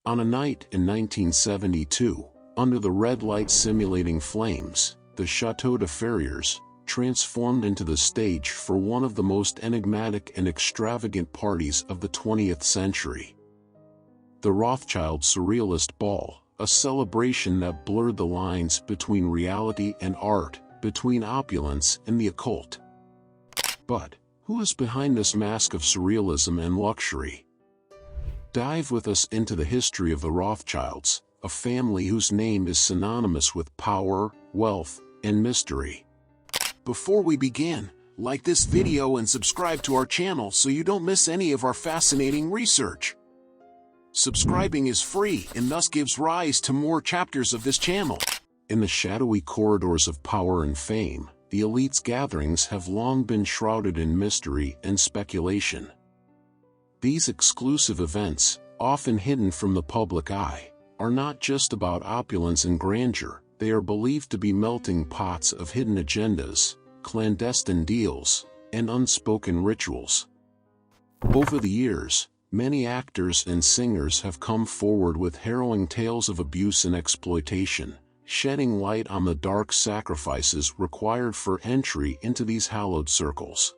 On a night in 1972, under the red light simulating flames, the Château de Ferrières transformed into the stage for one of the most enigmatic and extravagant parties of the 20th century. The Rothschild Surrealist Ball, a celebration that blurred the lines between reality and art, between opulence and the occult. But who is behind this mask of surrealism and luxury? Dive with us into the history of the Rothschilds, a family whose name is synonymous with power, wealth, and mystery. Before we begin, like this video and subscribe to our channel so you don't miss any of our fascinating research. Subscribing is free and thus gives rise to more chapters of this channel. In the shadowy corridors of power and fame, the elite's gatherings have long been shrouded in mystery and speculation. These exclusive events, often hidden from the public eye, are not just about opulence and grandeur. They are believed to be melting pots of hidden agendas, clandestine deals, and unspoken rituals. Over the years, many actors and singers have come forward with harrowing tales of abuse and exploitation, shedding light on the dark sacrifices required for entry into these hallowed circles.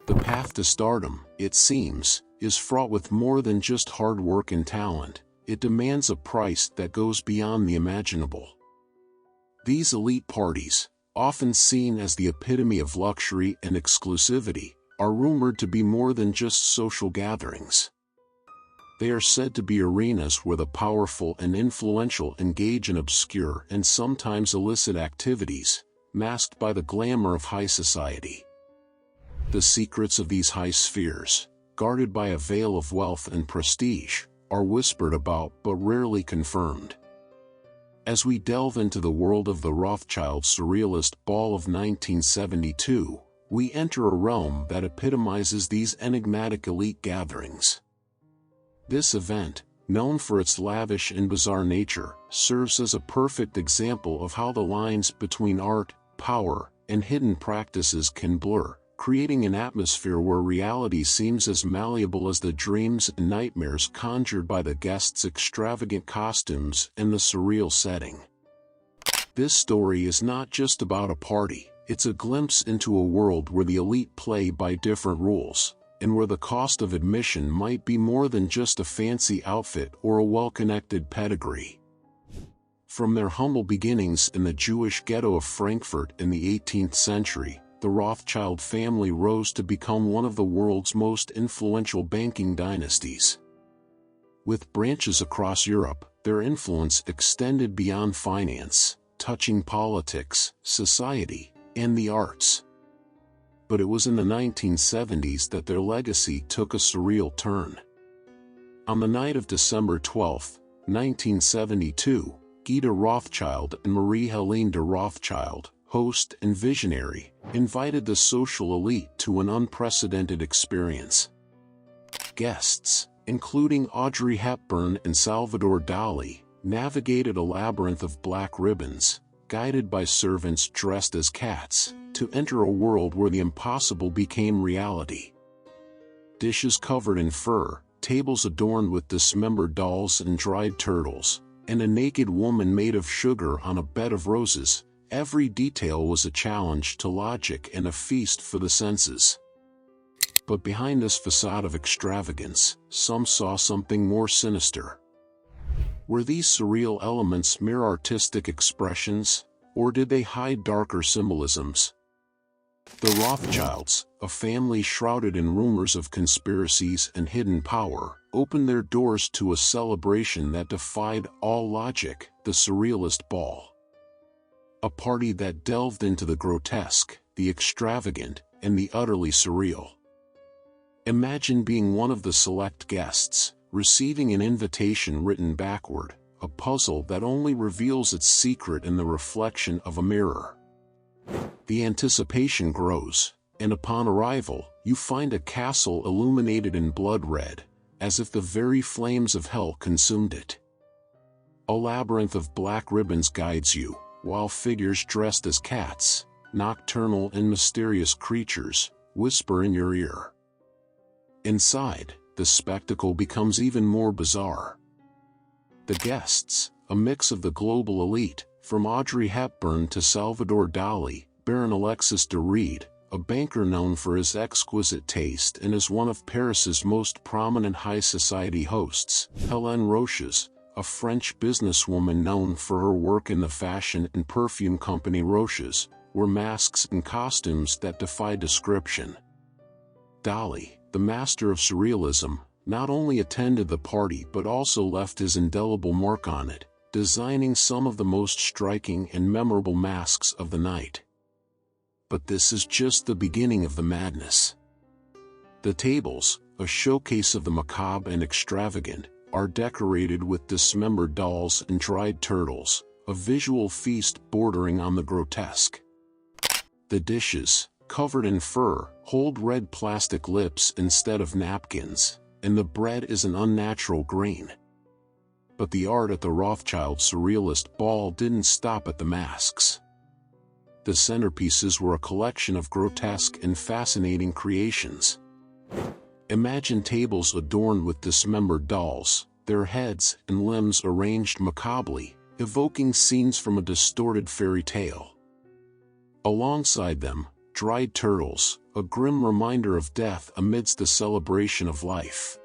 The path to stardom, it seems, is fraught with more than just hard work and talent. It demands a price that goes beyond the imaginable. These elite parties, often seen as the epitome of luxury and exclusivity, are rumored to be more than just social gatherings. They are said to be arenas where the powerful and influential engage in obscure and sometimes illicit activities, masked by the glamour of high society. The secrets of these high spheres, guarded by a veil of wealth and prestige, are whispered about but rarely confirmed. As we delve into the world of the Rothschild Surrealist Ball of 1972, we enter a realm that epitomizes these enigmatic elite gatherings. This event, known for its lavish and bizarre nature, serves as a perfect example of how the lines between art, power, and hidden practices can blur, creating an atmosphere where reality seems as malleable as the dreams and nightmares conjured by the guests' extravagant costumes and the surreal setting. This story is not just about a party, it's a glimpse into a world where the elite play by different rules, and where the cost of admission might be more than just a fancy outfit or a well-connected pedigree. From their humble beginnings in the Jewish ghetto of Frankfurt in the 18th century, the Rothschild family rose to become one of the world's most influential banking dynasties. With branches across Europe, their influence extended beyond finance, touching politics, society, and the arts. But it was in the 1970s that their legacy took a surreal turn. On the night of December 12, 1972, Guida Rothschild and Marie-Helene de Rothschild, host and visionary, invited the social elite to an unprecedented experience. Guests, including Audrey Hepburn and Salvador Dalí, navigated a labyrinth of black ribbons, guided by servants dressed as cats, to enter a world where the impossible became reality. Dishes covered in fur, tables adorned with dismembered dolls and dried turtles, and a naked woman made of sugar on a bed of roses. Every detail was a challenge to logic and a feast for the senses. But behind this facade of extravagance, some saw something more sinister. Were these surreal elements mere artistic expressions, or did they hide darker symbolisms? The Rothschilds, a family shrouded in rumors of conspiracies and hidden power, opened their doors to a celebration that defied all logic, the Surrealist Ball. A party that delved into the grotesque, the extravagant, and the utterly surreal. Imagine being one of the select guests, receiving an invitation written backward, a puzzle that only reveals its secret in the reflection of a mirror. The anticipation grows, and upon arrival, you find a castle illuminated in blood red, as if the very flames of hell consumed it. A labyrinth of black ribbons guides you, while figures dressed as cats, nocturnal and mysterious creatures, whisper in your ear. Inside, the spectacle becomes even more bizarre. The guests, a mix of the global elite, from Audrey Hepburn to Salvador Dalí, Baron Alexis de Ride, a banker known for his exquisite taste and is one of Paris's most prominent high society hosts, Hélène Roches, a French businesswoman known for her work in the fashion and perfume company Roches, were masks and costumes that defy description. Dalí, the master of surrealism, not only attended the party but also left his indelible mark on it, designing some of the most striking and memorable masks of the night. But this is just the beginning of the madness. The tables, a showcase of the macabre and extravagant, are decorated with dismembered dolls and dried turtles, a visual feast bordering on the grotesque. The dishes, covered in fur, hold red plastic lips instead of napkins, and the bread is an unnatural grain. But the art at the Rothschild Surrealist Ball didn't stop at the masks. The centerpieces were a collection of grotesque and fascinating creations. Imagine tables adorned with dismembered dolls, their heads and limbs arranged macabrely, evoking scenes from a distorted fairy tale. Alongside them, dried turtles, a grim reminder of death amidst the celebration of life.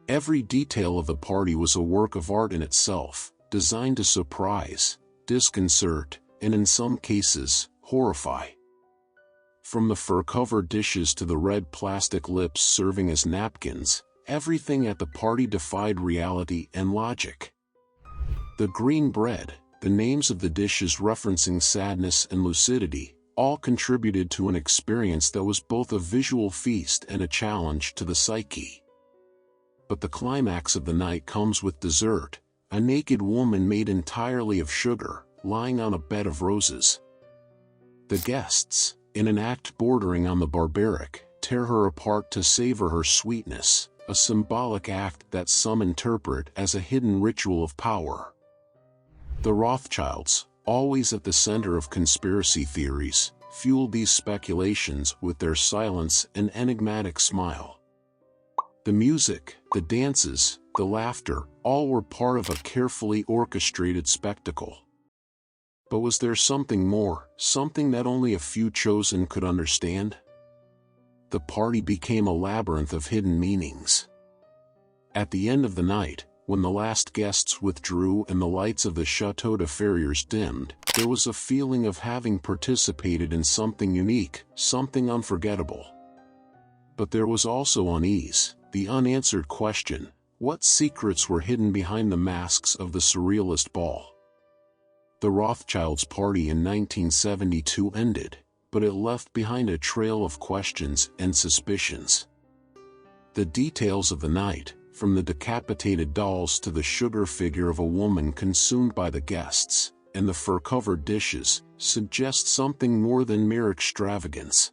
Every detail of the party was a work of art in itself, designed to surprise, disconcert, and in some cases, horrify. From the fur-covered dishes to the red plastic lips serving as napkins, everything at the party defied reality and logic. The green bread, the names of the dishes referencing sadness and lucidity, all contributed to an experience that was both a visual feast and a challenge to the psyche. But the climax of the night comes with dessert, a naked woman made entirely of sugar, lying on a bed of roses. The guests, in an act bordering on the barbaric, tear her apart to savor her sweetness, a symbolic act that some interpret as a hidden ritual of power. The Rothschilds, always at the center of conspiracy theories, fueled these speculations with their silence and enigmatic smile. The music, the dances, the laughter, all were part of a carefully orchestrated spectacle. But was there something more, something that only a few chosen could understand? The party became a labyrinth of hidden meanings. At the end of the night, when the last guests withdrew and the lights of the Château de Ferrières dimmed, there was a feeling of having participated in something unique, something unforgettable. But there was also unease, the unanswered question: what secrets were hidden behind the masks of the Surrealist Ball? The Rothschilds' party in 1972 ended, but it left behind a trail of questions and suspicions. The details of the night, from the decapitated dolls to the sugar figure of a woman consumed by the guests, and the fur-covered dishes, suggest something more than mere extravagance.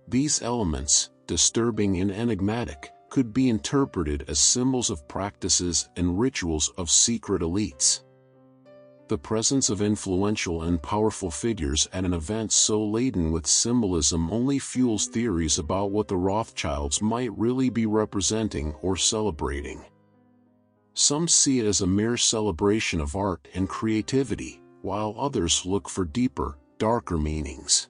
These elements, disturbing and enigmatic, could be interpreted as symbols of practices and rituals of secret elites. The presence of influential and powerful figures at an event so laden with symbolism only fuels theories about what the Rothschilds might really be representing or celebrating. Some see it as a mere celebration of art and creativity, while others look for deeper, darker meanings.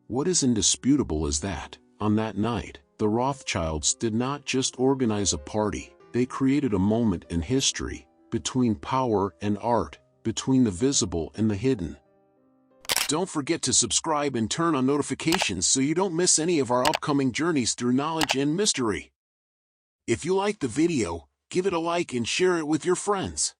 What is indisputable is that, on that night, the Rothschilds did not just organize a party, they created a moment in history, between power and art, between the visible and the hidden. Don't forget to subscribe and turn on notifications so you don't miss any of our upcoming journeys through knowledge and mystery. If you liked the video, give it a like and share it with your friends.